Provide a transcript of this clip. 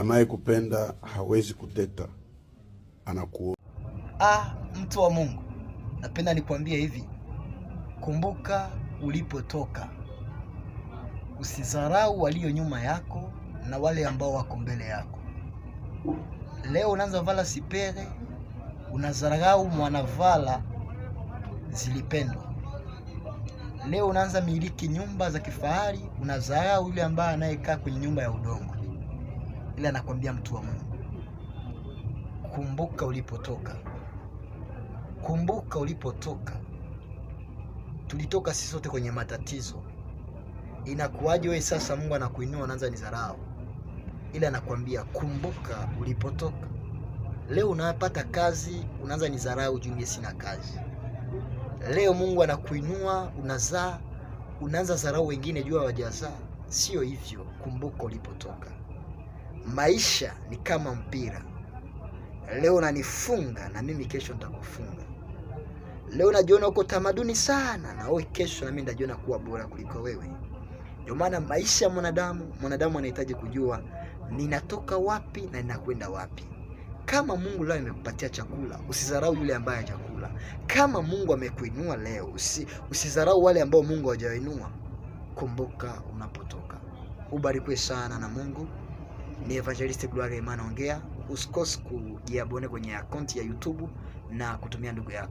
Anayekupenda hawezi kuteta, anakuona. Mtu wa Mungu, napenda nikwambie hivi, kumbuka ulipotoka. Usidharau walio nyuma yako na wale ambao wako mbele yako. Leo unaanza vala sipere, unadharau mwanavala zilipendwa. Leo unaanza miliki nyumba za kifahari, unadharau yule ambaye anayekaa kwenye nyumba ya udongo. Ila nakwambia mtu wa Mungu, kumbuka ulipotoka. Kumbuka ulipotoka. Tulitoka sisi sote kwenye matatizo. Inakuwaje wewe sasa Mungu anakuinua unaanza nidharau? Ila nakwambia kumbuka ulipotoka. Leo unapata kazi, unaanza nidharau juu mimi sina kazi. Leo Mungu anakuinua, unazaa, unaanza dharau wengine juu hawajazaa. Sio hivyo, kumbuka ulipotoka. Maisha ni kama mpira. Leo unanifunga na mimi kesho nitakufunga. Leo unajiona uko tamaduni sana na wewe kesho na mimi ndajiona kuwa bora kuliko wewe. Ndio maana maisha ya mwanadamu anahitaji kujua ninatoka wapi na ninakwenda wapi. Kama Mungu leo amekupatia chakula, usidharau yule ambaye hajakula. Kama Mungu amekuinua leo, usidharau wale ambao Mungu hajawainua. Kumbuka unapotoka. Ubarikiwe sana na Mungu. Ni Evangelist Gloire Emmanuel ongea. Usikose kujiabone kwenye akaunti ya YouTube na kutumia ndugu yako.